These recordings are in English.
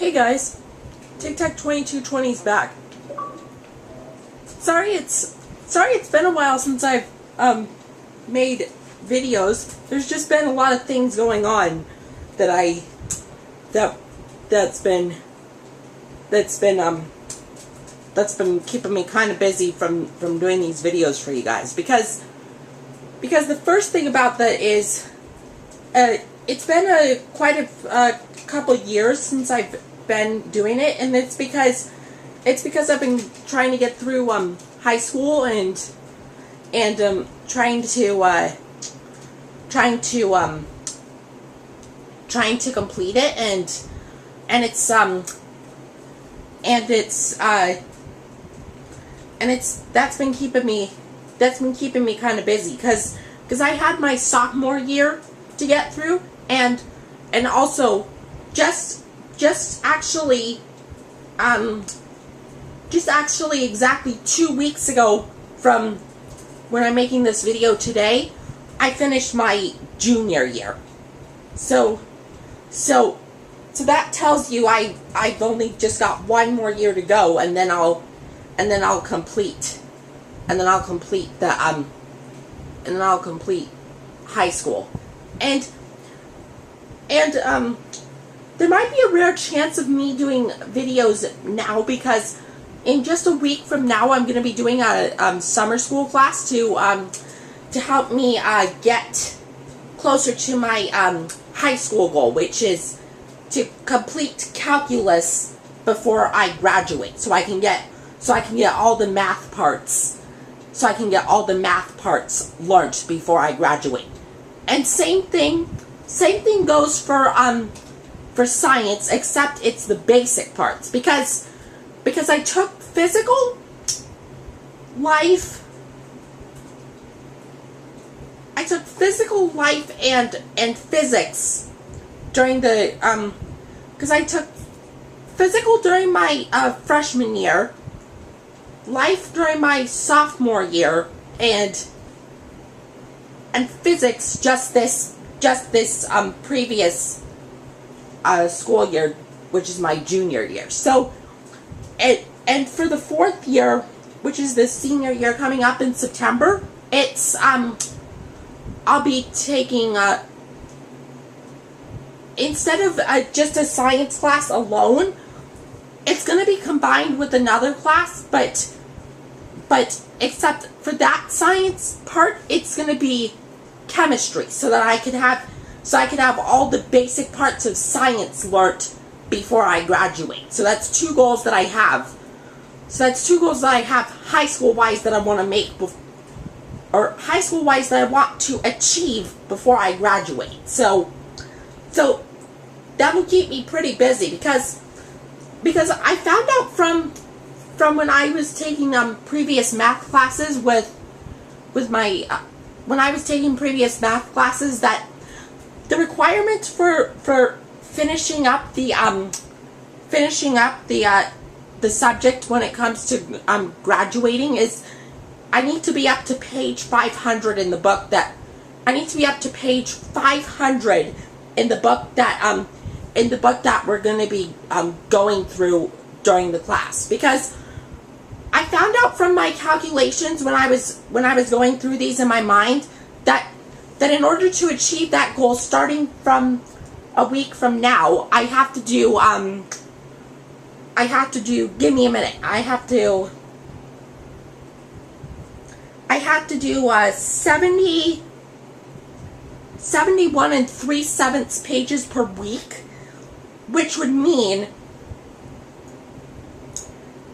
Hey guys, TicTac2220's back. Sorry it's been a while since I've made videos. There's just been a lot of things going on that that's been keeping me kind of busy from doing these videos for you guys, because the first thing about that is it's been quite a couple years since I've been doing it, and it's because I've been trying to get through high school and trying to complete it, and that's been keeping me kind of busy, because I had my sophomore year to get through, and also just actually exactly 2 weeks ago from when I'm making this video today, I finished my junior year. So that tells you I've only just got one more year to go, and then I'll complete high school. And there might be a rare chance of me doing videos now, because in just a week from now I'm going to be doing a summer school class to help me get closer to my high school goal, which is to complete calculus before I graduate, so I can get all the math parts learned before I graduate. And same thing goes for science, except it's the basic parts, because I took physical life and physics during the because I took physical during my freshman year, life during my sophomore year, and physics just this previous school year, which is my junior year. So, and for the fourth year, which is the senior year coming up in September, it's I'll be taking instead of just a science class alone, it's going to be combined with another class, but except for that science part, it's going to be chemistry, so that I could have all the basic parts of science learnt before I graduate. So that's two goals that I have. High school wise that I want to make, or high school wise that I want to achieve before I graduate. So that will keep me pretty busy, because I found out from when I was taking previous math classes with my when I was taking previous math classes, that the requirement for finishing up the subject when it comes to graduating is I need to be up to page 500 in the book that we're going to be going through during the class, because I found out from my calculations when I was going through these in my mind that in order to achieve that goal, starting from a week from now, I have to do give me a minute. I have to do 71 3/7 pages per week, which would mean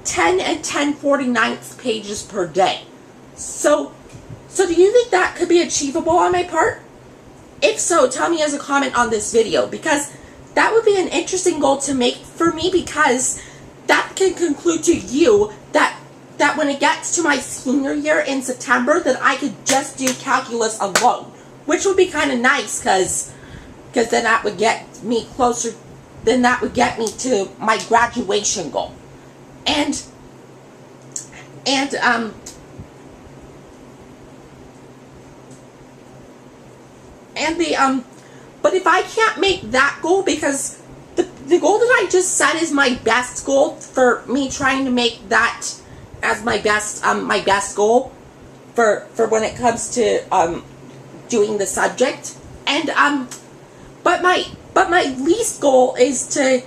10 and 10/49 pages per day. So do you think that could be achievable on my part? If so, tell me as a comment on this video, because that would be an interesting goal to make for me, because that can conclude to you that when it gets to my senior year in September, that I could just do calculus alone, which would be kind of nice, because then that would get me closer, then that would get me to my graduation goal. But if I can't make that goal, because the goal that I just set is my best goal for me, trying to make that as my best goal for when it comes to doing the subject. And but my least goal is to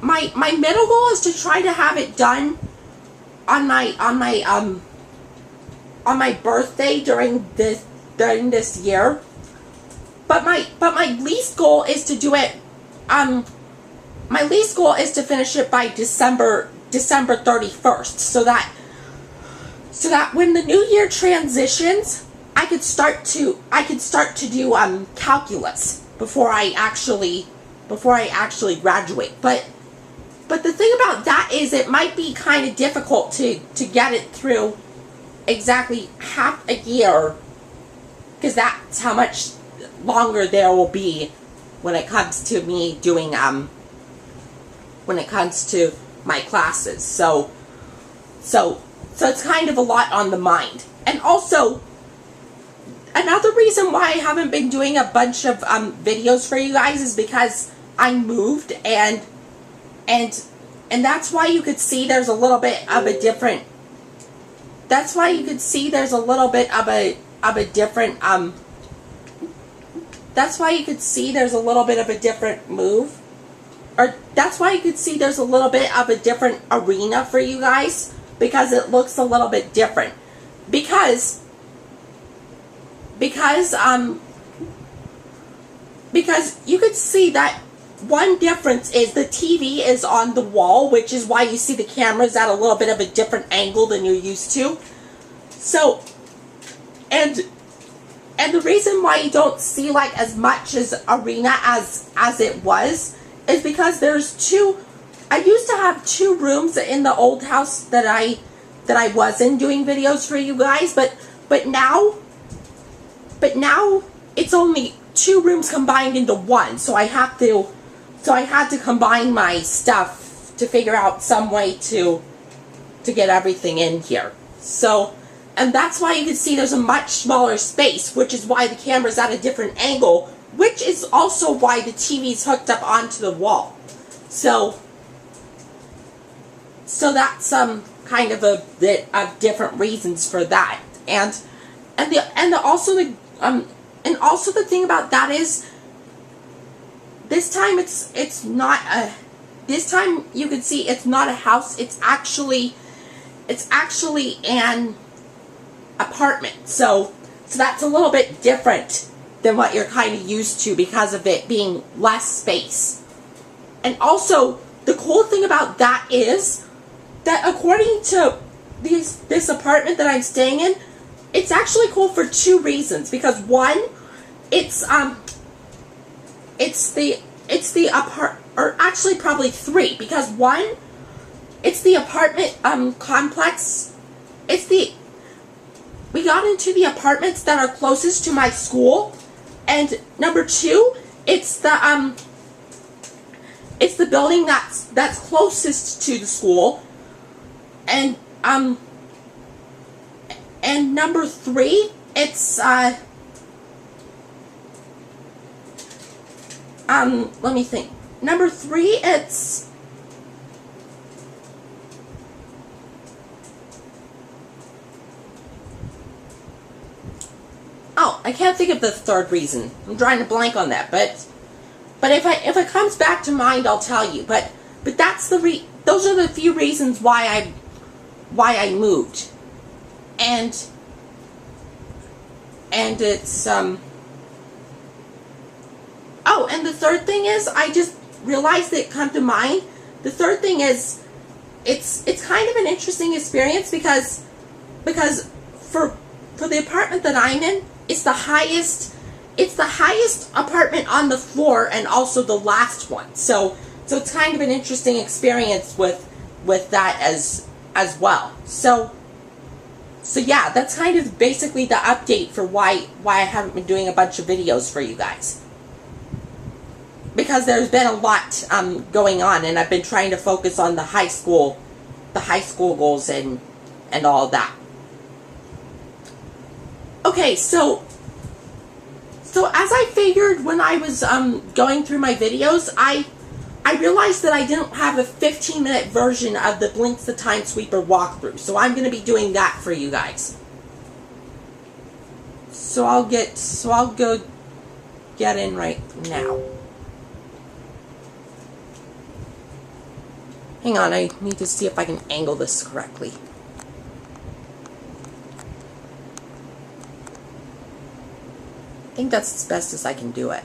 my middle goal is to try to have it done on my birthday during this year. But my least goal is to do it. My least goal is to finish it by December 31st, so that when the new year transitions, I could start to do calculus before I actually graduate. But the thing about that is it might be kind of difficult to get it through exactly half a year, because that's how much longer there will be when it comes to me doing when it comes to my classes. So it's kind of a lot on the mind. And also, another reason why I haven't been doing a bunch of videos for you guys is because I moved, and that's why you could see there's a little bit of a different. That's why you could see there's a little bit of a different That's why you could see there's a little bit of a different move, or that's why you could see there's a little bit of a different arena for you guys, because it looks a little bit different. Because you could see that one difference is the TV is on the wall, which is why you see the cameras at a little bit of a different angle than you're used to. So, and the reason why you don't see like as much as arena as it was is because there's two. I used to have 2 rooms in the old house that I was in doing videos for you guys, but now it's only 2 rooms combined into one. So I had to combine my stuff to figure out some way to get everything in here. So, and that's why you can see there's a much smaller space, which is why the camera's at a different angle, which is also why the TV's hooked up onto the wall. So that's kind of a bit of different reasons for that. And also the thing about that is, this time it's not a. This time you can see it's not a house. It's actually an apartment. So that's a little bit different than what you're kind of used to because of it being less space. And also, the cool thing about that is that according to this apartment that I'm staying in, it's actually cool for 2 reasons. Because one, it's the or actually probably 3, because one, it's the apartment complex. We got into the apartments that are closest to my school, and number 2, it's the building that's closest to the school, and number 3, it's let me think. Number 3, it's I can't think of the 3rd reason. I'm trying to blank on that, but if it comes back to mind, I'll tell you. But that's those are the few reasons why I moved, and it's oh, and the 3rd thing is, I just realized it come to mind. The 3rd thing is, it's kind of an interesting experience because for the apartment that I'm in, it's the highest apartment on the floor, and also the last one. So it's kind of an interesting experience with that as well. So yeah, that's kind of basically the update for why I haven't been doing a bunch of videos for you guys. Because there's been a lot going on, and I've been trying to focus on the high school goals and all that. Okay, so So as I figured when I was going through my videos, I realized that I didn't have a 15-minute version of the Blinx the Time Sweeper walkthrough. So I'm going to be doing that for you guys. So I'll go get in right now. Hang on, I need to see if I can angle this correctly. I think that's as best as I can do it.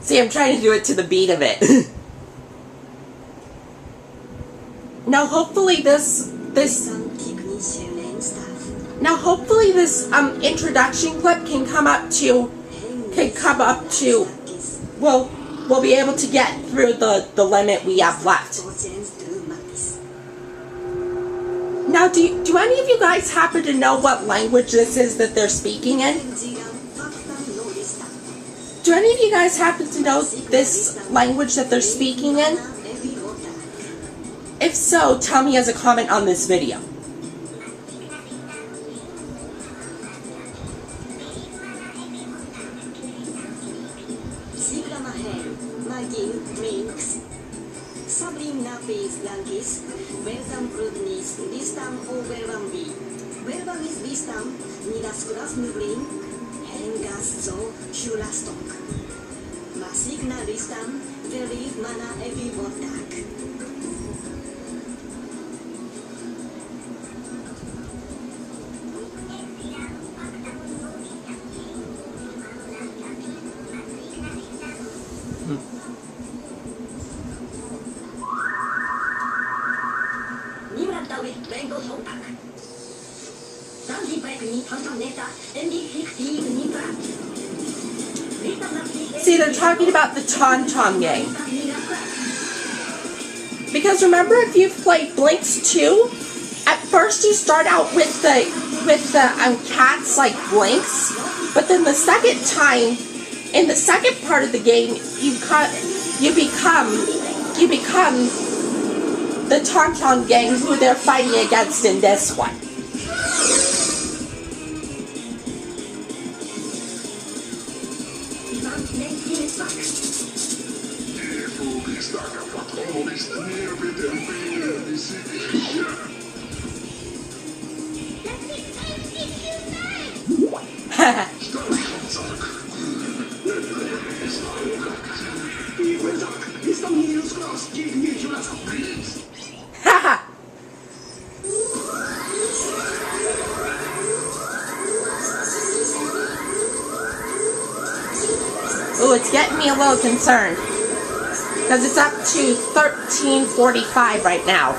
See, I'm trying to do it to the beat of it. Now hopefully this introduction clip can come up to we'll be able to get through the limit we have left. Now do any of you guys happen to know what language this is that they're speaking in? Do any of you guys happen to know this language that they're speaking in? If so, tell me as a comment on this video. See, they're talking about the Tom game. Because remember, if you've played Blinx 2, at first you start out with the cats like Blinx, but then the second time, in the second part of the game, you become the Tom gang who they're fighting against in this one. Ooh, it's getting me a little concerned because it's up to 13:45 right now.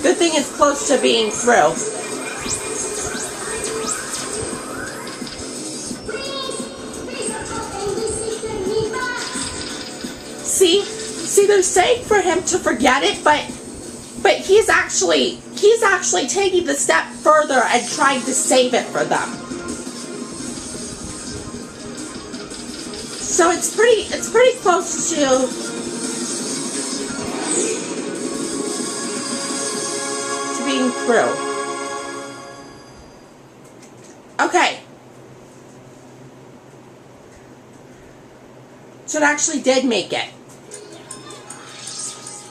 Good thing it's close to being through. See, they're saying for him to forget it, but he's actually taking the step further and trying to save it for them. So it's pretty close to being through. Okay. So it actually did make it.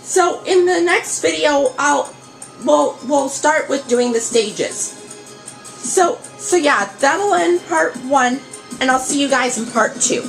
So in the next video, we'll start with doing the stages. So yeah, that'll end part 1, and I'll see you guys in part 2.